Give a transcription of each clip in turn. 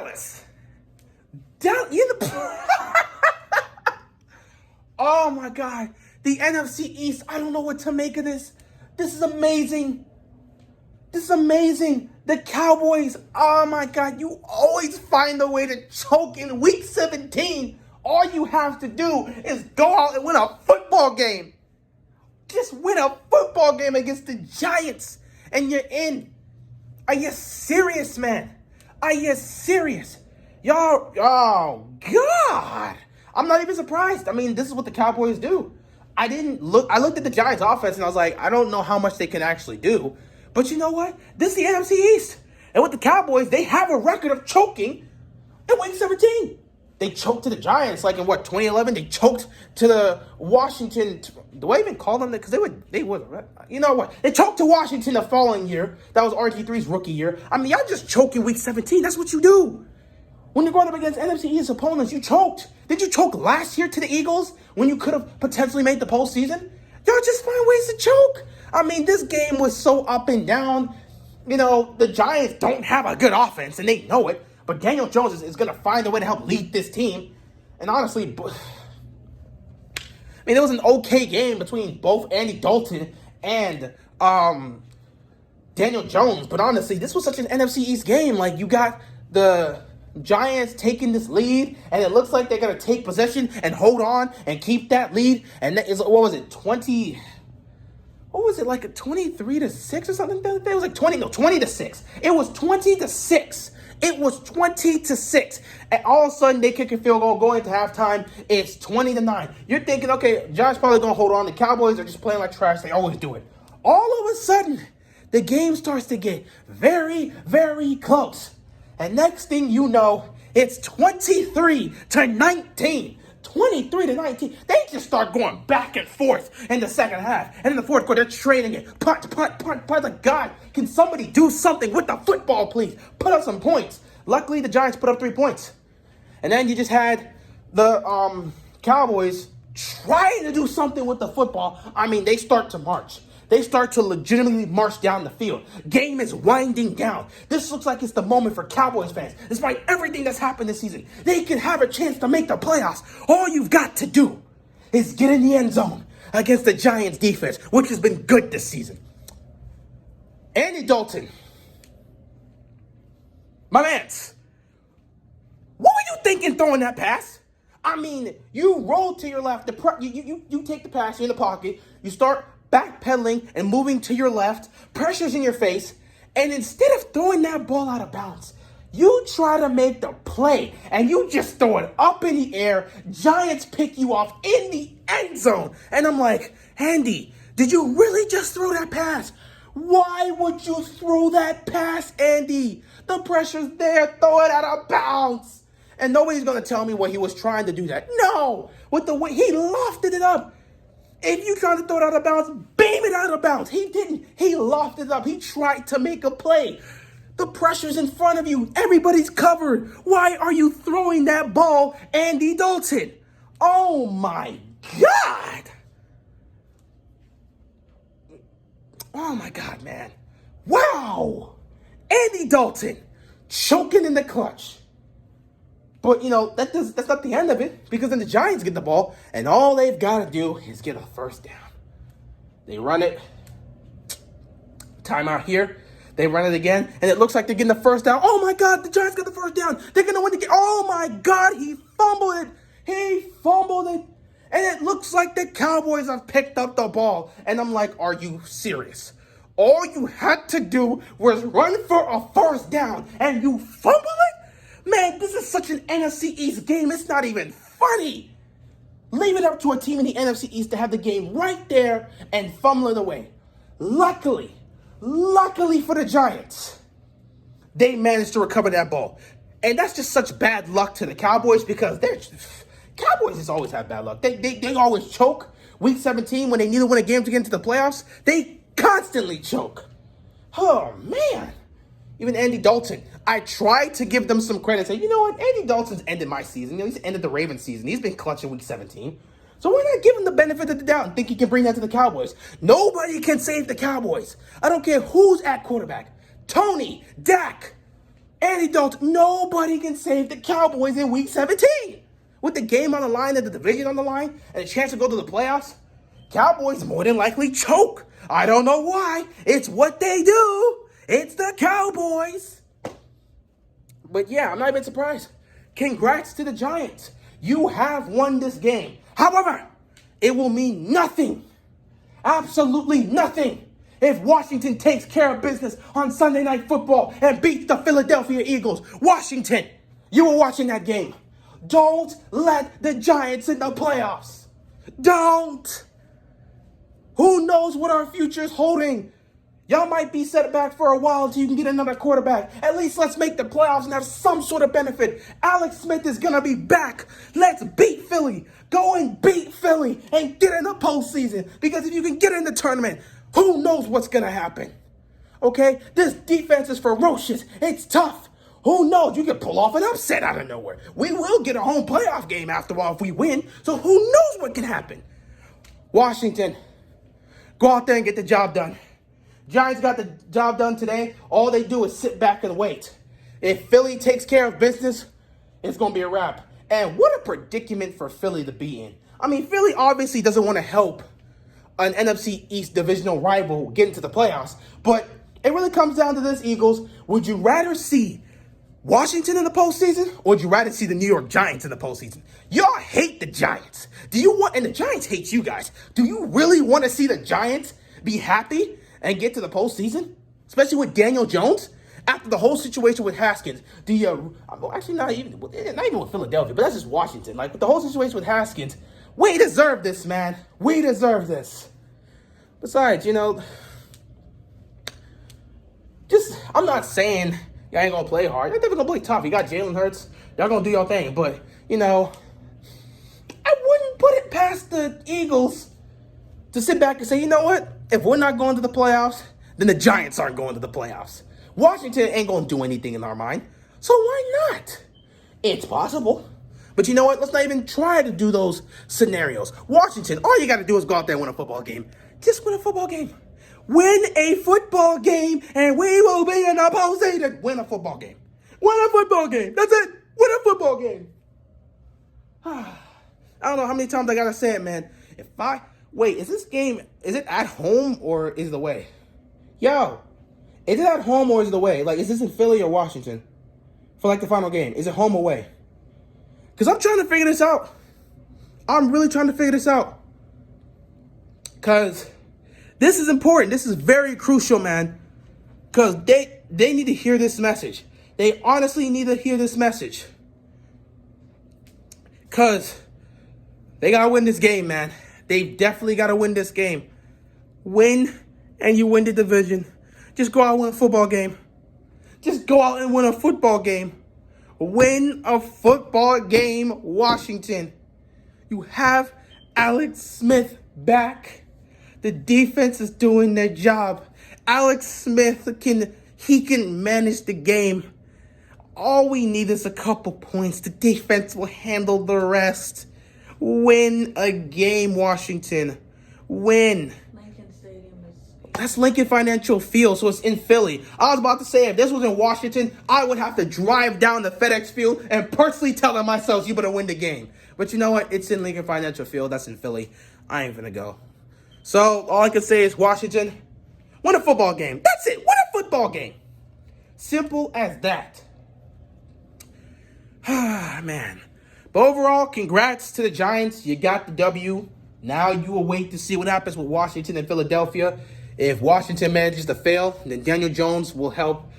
Dallas. You the Oh my God. The NFC East. I don't know what to make of this. This is amazing. This is amazing. The Cowboys. Oh my God. You always find a way to choke in week 17. All you have to do is go out and win a football game. Just win a football game against the Giants and you're in. Are you serious, man? Are you serious? Y'all, oh God. I'm not even surprised. I mean, this is what the Cowboys do. I looked at the Giants offense and I was like, I don't know how much they can actually do. But you know what? This is the NFC East. And with the Cowboys, they have a record of choking in week 17. They choked to the Giants like in 2011? They choked to the Washington. Do I even call them that? Because they would, right? You know what? They choked to Washington the following year. That was RG3's rookie year. I mean, y'all just choke in week 17. That's what you do. When you're going up against NFC East opponents, you choked. Did you choke last year to the Eagles when you could have potentially made the postseason? Y'all just find ways to choke. I mean, this game was so up and down. You know, the Giants don't have a good offense, and they know it. But Daniel Jones is going to find a way to help lead this team. And honestly, I mean, it was an okay game between both Andy Dalton and Daniel Jones. But honestly, this was such an NFC East game. Like, you got the Giants taking this lead, and it looks like they're going to take possession and hold on and keep that lead. And that is, what was it, 20... What was it, like a 23-6 or something? It was like 20-6. It was 20-6. It was 20-6. And all of a sudden, they kick a field goal going into halftime. It's 20-9. You're thinking, okay, Josh probably going to hold on. The Cowboys are just playing like trash. They always do it. All of a sudden, the game starts to get very, very close. And next thing you know, it's 23-19. 23-19. They just start going back and forth in the second half. And in the fourth quarter, they're trading it. Punt. Like, God, can somebody do something with the football, please? Put up some points. Luckily, the Giants put up 3 points. And then you just had the Cowboys trying to do something with the football. I mean, they start to march. They start to legitimately march down the field. Game is winding down. This looks like it's the moment for Cowboys fans. Despite everything that's happened this season, they can have a chance to make the playoffs. All you've got to do is get in the end zone against the Giants defense, which has been good this season. Andy Dalton, my mans, what were you thinking throwing that pass? I mean, you roll to your left. You take the pass, you're in the pocket. You start backpedaling and moving to your left, pressure's in your face, and instead of throwing that ball out of bounds, you try to make the play, and you just throw it up in the air. Giants pick you off in the end zone. And I'm like, Andy, did you really just throw that pass? Why would you throw that pass, Andy? The pressure's there. Throw it out of bounds. And nobody's going to tell me what he was trying to do that. No, with the way he lofted it up. If you trying to throw it out of bounds, beam it out of bounds. He didn't. He lofted it up. He tried to make a play. The pressure's in front of you. Everybody's covered. Why are you throwing that ball, Andy Dalton? Oh, my God. Oh, my God, man. Wow. Andy Dalton choking in the clutch. But, you know, that's not the end of it, because then the Giants get the ball, and all they've got to do is get a first down. They run it. Timeout here. They run it again, and it looks like they're getting the first down. Oh, my God, the Giants got the first down. They're going to win the game. Oh, my God, he fumbled it. And it looks like the Cowboys have picked up the ball. And I'm like, are you serious? All you had to do was run for a first down, and you fumbled it? Man, this is such an NFC East game. It's not even funny. Leave it up to a team in the NFC East to have the game right there and fumble it away. Luckily for the Giants, they managed to recover that ball. And that's just such bad luck to the Cowboys, because Cowboys just always have bad luck. They always choke. Week 17, when they need to win a game to get into the playoffs, they constantly choke. Oh, man. Even Andy Dalton, I tried to give them some credit. Say, you know what? Andy Dalton's ended my season. You know, he's ended the Ravens season. He's been clutch in week 17. So why not give him the benefit of the doubt and think he can bring that to the Cowboys? Nobody can save the Cowboys. I don't care who's at quarterback. Tony, Dak, Andy Dalton, nobody can save the Cowboys in Week 17. With the game on the line and the division on the line and a chance to go to the playoffs, Cowboys more than likely choke. I don't know why. It's what they do. It's the Cowboys. But yeah, I'm not even surprised. Congrats to the Giants. You have won this game. However, it will mean nothing. Absolutely nothing if Washington takes care of business on Sunday Night Football and beats the Philadelphia Eagles. Washington, you were watching that game. Don't let the Giants in the playoffs. Don't. Who knows what our future is holding? Y'all might be set back for a while until you can get another quarterback. At least let's make the playoffs and have some sort of benefit. Alex Smith is going to be back. Let's beat Philly. Go and beat Philly and get in the postseason. Because if you can get in the tournament, who knows what's going to happen? Okay? This defense is ferocious. It's tough. Who knows? You can pull off an upset out of nowhere. We will get a home playoff game after all if we win. So who knows what can happen? Washington, go out there and get the job done. Giants got the job done today. All they do is sit back and wait. If Philly takes care of business, it's going to be a wrap. And what a predicament for Philly to be in. I mean, Philly obviously doesn't want to help an NFC East divisional rival get into the playoffs. But it really comes down to this, Eagles. Would you rather see Washington in the postseason, or would you rather see the New York Giants in the postseason? Y'all hate the Giants. And the Giants hate you guys. Do you really want to see the Giants be happy and get to the postseason? Especially with Daniel Jones? After the whole situation with Haskins, actually not even with Philadelphia, but that's just Washington. Like, with the whole situation with Haskins, we deserve this, man. We deserve this. Besides, I'm not saying y'all ain't going to play hard. Y'all definitely going to play tough. You got Jalen Hurts. Y'all going to do your thing. But, I wouldn't put it past the Eagles to sit back and say, you know what? If we're not going to the playoffs, then the Giants aren't going to the playoffs. Washington ain't going to do anything in our mind. So why not? It's possible. But you know what? Let's not even try to do those scenarios. Washington, all you got to do is go out there and win a football game. Just win a football game. Win a football game, and we will be in the postseason. Win a football game. Win a football game. That's it. Win a football game. I don't know how many times I got to say it, man. Wait, is it at home or is it away? Yo, is it at home or is it away? Like, is this in Philly or Washington for, like, the final game? Is it home or away? Because I'm trying to figure this out. I'm really trying to figure this out. Because this is important. This is very crucial, man. Because they need to hear this message. They honestly need to hear this message. Because they got to win this game, man. They definitely got to win this game. Win, and you win the division. Just go out and win a football game. Just go out and win a football game. Win a football game, Washington. You have Alex Smith back. The defense is doing their job. Alex Smith can manage the game. All we need is a couple points. The defense will handle the rest. Win a game, Washington. Win. Lincoln Stadium is... That's Lincoln Financial Field, so it's in Philly. I was about to say, if this was in Washington, I would have to drive down to FedEx Field and personally tell myself, you better win the game. But you know what? It's in Lincoln Financial Field. That's in Philly. I ain't gonna go. So all I can say is, Washington, win a football game. That's it. Win a football game. Simple as that. Man. But overall, congrats to the Giants. You got the W. Now you will wait to see what happens with Washington and Philadelphia. If Washington manages to fail, then Daniel Jones will help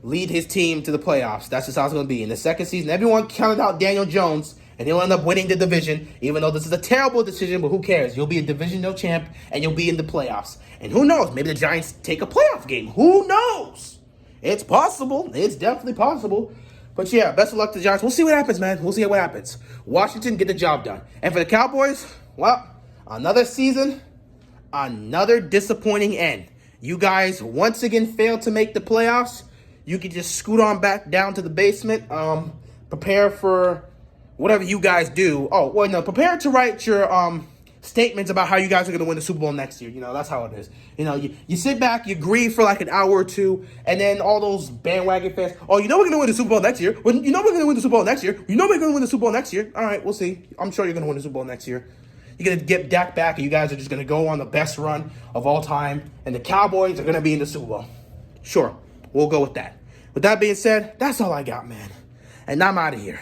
lead his team to the playoffs. That's just how it's going to be. In the second season, everyone counted out Daniel Jones, and he'll end up winning the division, even though this is a terrible decision, but who cares? You'll be a divisional champ, and you'll be in the playoffs. And who knows? Maybe the Giants take a playoff game. Who knows? It's possible. It's definitely possible. But yeah, best of luck to the Giants. We'll see what happens, man. We'll see what happens. Washington, get the job done. And for the Cowboys, well, another season, another disappointing end. You guys once again failed to make the playoffs. You can just scoot on back down to the basement. Prepare for whatever you guys do. Oh, well, no, prepare to write your statements about how you guys are going to win the Super Bowl next year. You know, that's how it is. You know, you sit back, you grieve for like an hour or two, and then all those bandwagon fans, oh, you know we're going to win the Super Bowl next year. Well, you know we're going to win the Super Bowl next year. You know we're going to win the Super Bowl next year. All right, we'll see. I'm sure you're going to win the Super Bowl next year. You're going to get Dak back, and you guys are just going to go on the best run of all time, and the Cowboys are going to be in the Super Bowl. Sure, we'll go with that. With that being said, that's all I got, man. And I'm out of here.